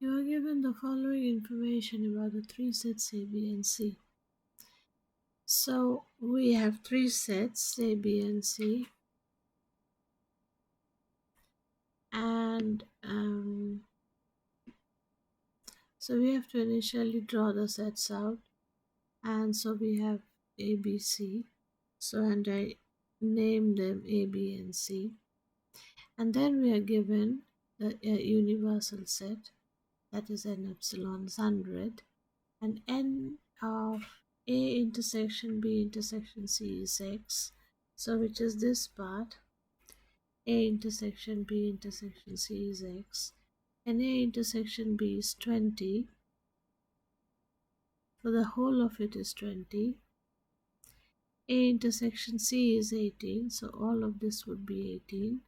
You are given the following information about the three sets A, B, and C. So we have three sets A, B, and C, and so we have to initially draw the sets out, and so we have A, B, C. So and I name them A, B, and C, and then we are given the universal set, that is n epsilon is 100, and n of A intersection B intersection C is x, so which is this part. A intersection B intersection C is x, and A intersection B is 20, so the whole of it is 20. A intersection C is 18, so all of this would be 18.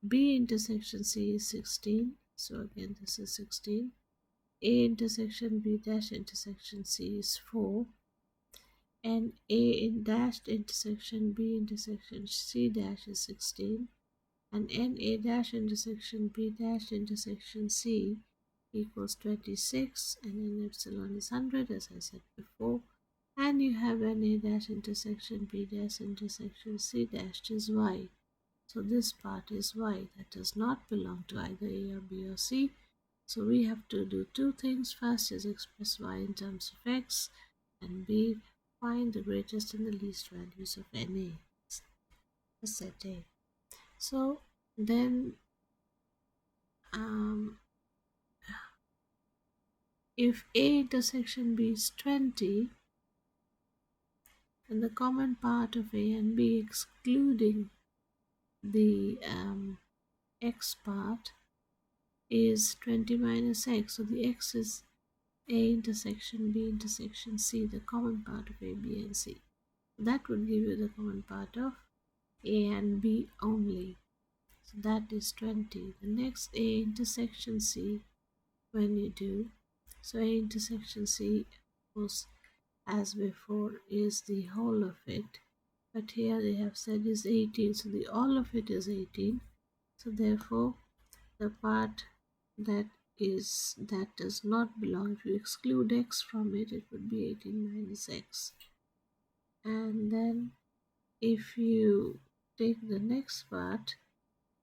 B intersection C is 16, so again this is 16. A intersection B dash intersection C is 4, and A in dashed intersection B intersection C dash is 16, and N A dash intersection B dash intersection C equals 26, and N epsilon is 100 as I said before, and you have N A dash intersection B dash intersection C dash is Y. So this part is Y, that does not belong to either A or B or C. So we have to do two things. First is express Y in terms of X, and B, find the greatest and the least values of NA, set A. So then if A intersection B is 20, then the common part of A and B excluding the X part is 20 minus X. So the X is A intersection B intersection C, the common part of A, B, and C. That would give you the common part of A and B only. So that is 20. The next A intersection C, when you do, so A intersection C was as before is the whole of it, but here they have said is 18, so the all of it is 18. So therefore the part that does not belong, if you exclude X from it, it would be 18 minus X. And then if you take the next part,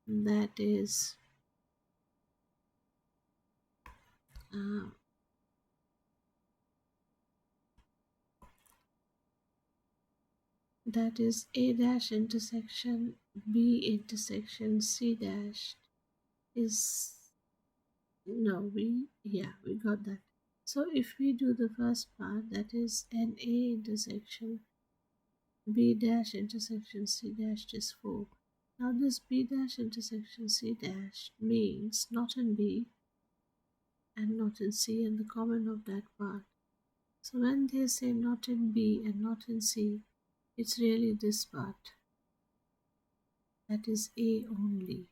that is uh, that is A dash intersection B intersection C dash is, no, we got that. So if we do the first part, that is an A intersection B dash intersection C dash is 4. Now this B dash intersection C dash means not in B and not in C, and the common of that part. So when they say not in B and not in C, it's really this part, that is A only.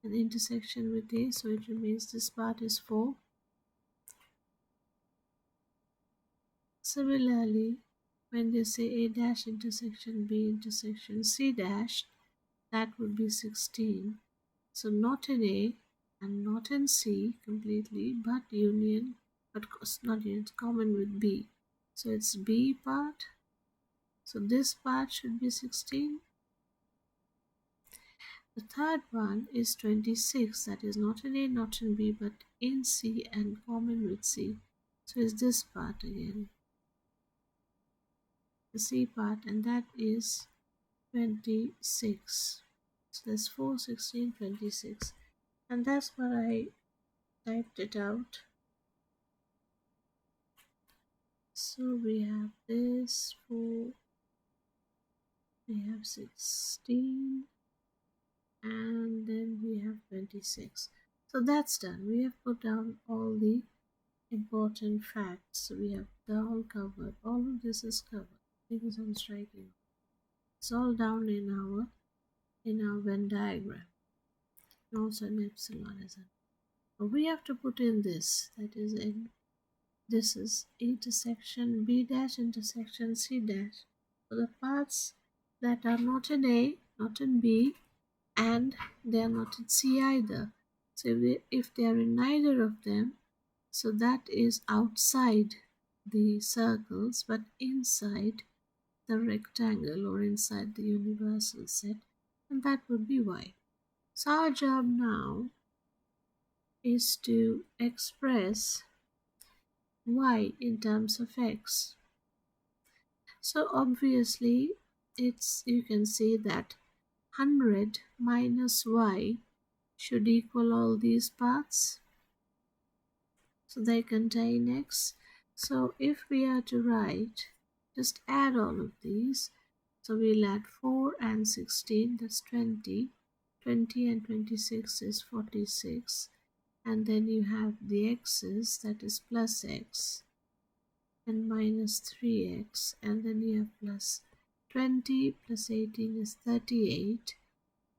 An intersection with A, so it remains this part is 4. Similarly, when they say A dash intersection B intersection C dash, that would be 16. So not in A and not in C completely, but union, but not union, it's common with B. So it's B part. So this part should be 16. The third one is 26, that is not in A, not in B, but in C and common with C. So it's this part again, the C part, and that is 26. So that's 4, 16, 26. And that's what I typed it out. So we have this 4, we have 16, and then we have 26. So that's done. We have put down all the important facts. So we have the all covered. All of this is covered because I'm striking. It's all down in our Venn diagram. And also an epsilon is in. But we have to put in this. That is in, this is intersection B dash intersection C dash. So the parts that are not in A, not in B, and they are not in C either. So if they are in neither of them, so that is outside the circles but inside the rectangle or inside the universal set, and that would be y. So our job now is to express y in terms of x. So obviously it's, you can see that 100 minus y should equal all these parts, so they contain x. So if we are to write, just add all of these. So we'll add 4 and 16, that's 20. 20 and 26 is 46. And then you have the x's, that is plus x and minus 3x. And then you have plus 20 plus 18 is 38.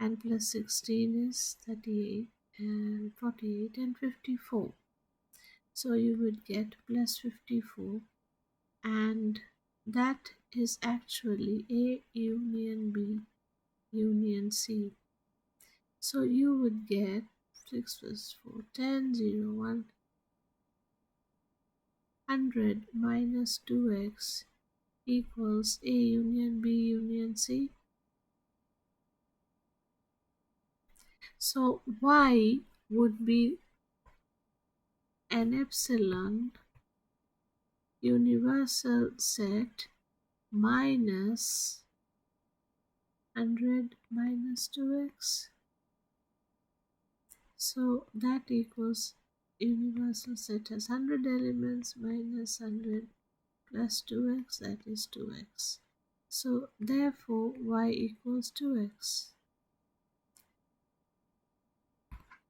And plus 16 is 38 and 48 and 54. So you would get plus 54, and that is actually A union B union C. So you would get 6 plus 4, 10, 0, 100 minus 2x equals A union B union C. So y would be an epsilon universal set minus 100 minus 2x. So that equals universal set has 100 elements minus 100 plus 2x, that is 2x. So therefore y equals 2x.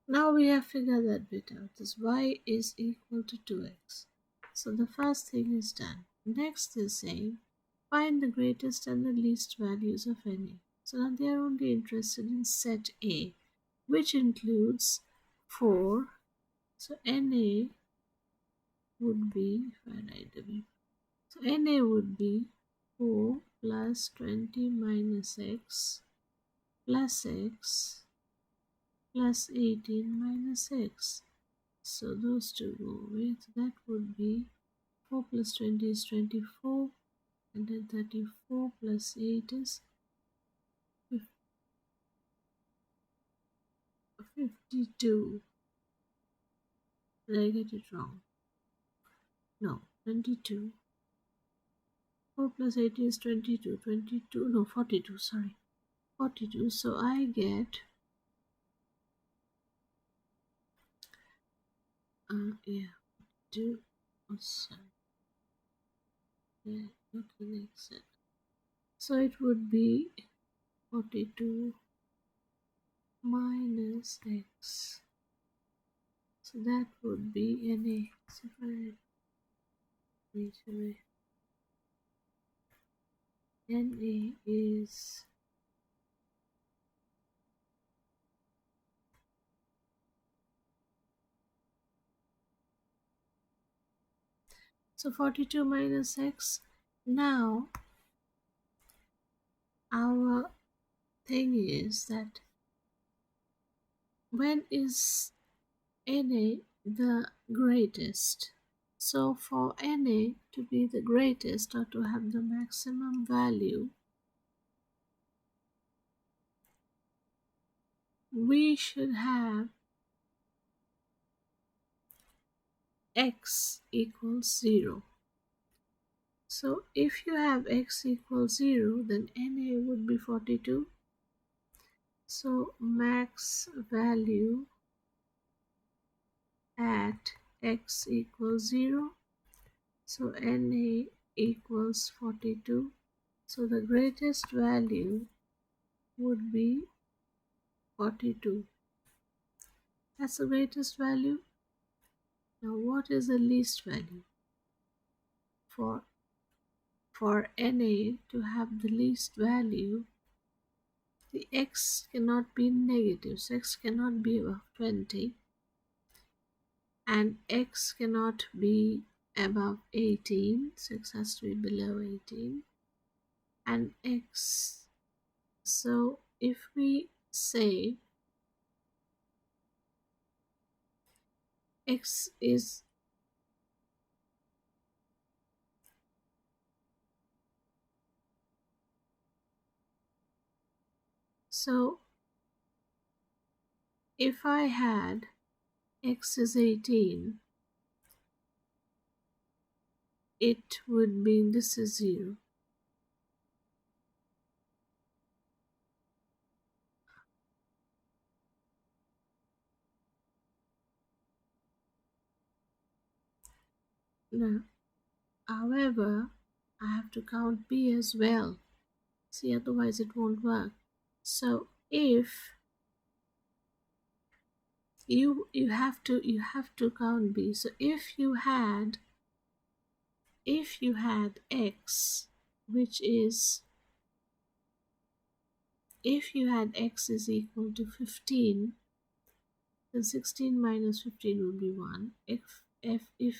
Now we have figured that bit out. This y is equal to 2x. So the first thing is done. Next is saying find the greatest and the least values of any. So now they are only interested in set A, which includes 4. So NA would be, if I write the V, so NA would be 4 plus 20 minus x plus x plus 18 minus x. So those two go away. So that would be 4 plus 20 is 24, and then 34 plus 8 is 52. Did I get it wrong? No, 22. 4 plus 80 is 22. 22, no, 42, sorry. 42. So I get, yeah, 2. Oh, sorry. Yeah, not the next set. So it would be 42 minus x. So that would be NA. So if I reach away, NA is so 42 minus x. Now our thing is that when is NA the greatest? So for NA to be the greatest or to have the maximum value, we should have x equals 0. So if you have x equals 0, then NA would be 42. So max value at x equals 0. So NA equals 42. So the greatest value would be 42. That's the greatest value. Now what is the least value? For NA to have the least value, the x cannot be negative, so x cannot be above 20, and x cannot be above 18, so x has to be below 18, and x, so if we say x is so if I had x is 18, it would mean this is 0. Now, however, I have to count b as well. See, otherwise it won't work. So if you have to count b. So if you had x, which is if you had x is equal to 15, then 16 minus 15 would be 1. If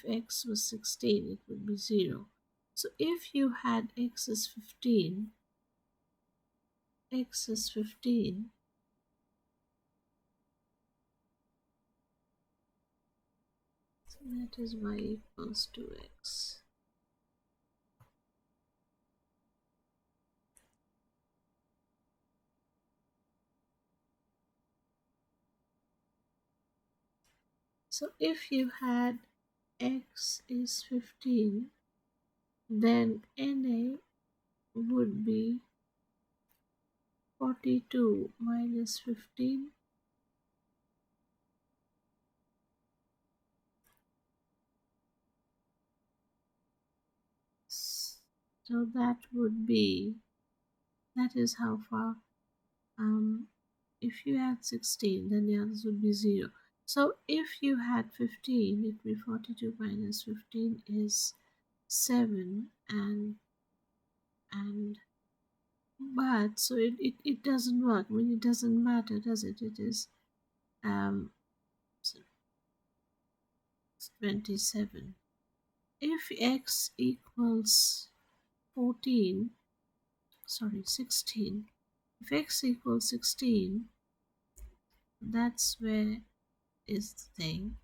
x was 16, it would be 0. So if you had x is 15, so that is y equals 2x. So if you had x is 15, then NA would be 42 minus 15. So that is how far. If you had 16, then the others would be 0. So if you had 15, it would be 42 minus 15 is 7, and but so it doesn't work. I mean, it doesn't matter, does it? It is um 27. If x equals 16, if x equals 16, that's where is the thing.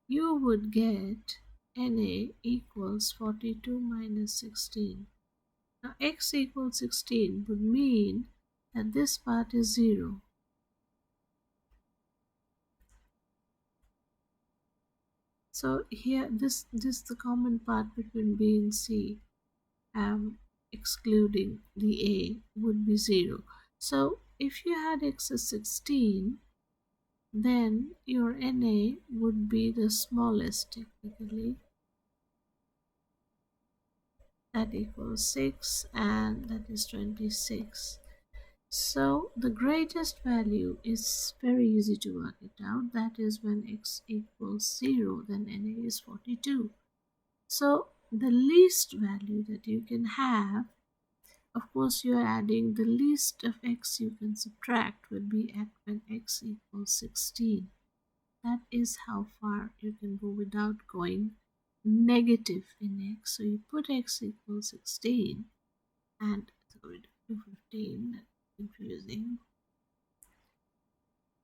You would get NA equals 42 minus 16. Now x equals 16 would mean that this part is 0. So here, this the common part between B and C, excluding the A, would be 0. So if you had x is 16, then your NA would be the smallest technically. That equals 6, and that is 26. So the greatest value is very easy to work it out. That is when x equals 0, then NA is 42. So the least value that you can have, of course you are adding the least of x you can subtract, would be at when x equals 16. That is how far you can go without going negative in x. So you put x equals 16 and sorry, 15, that's confusing.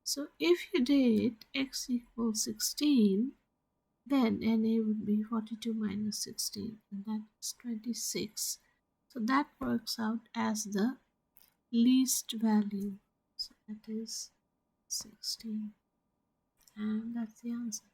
So if you did x equals 16, then NA would be 42 minus 16, and that is 26. So that works out as the least value. So that is 16, and that's the answer.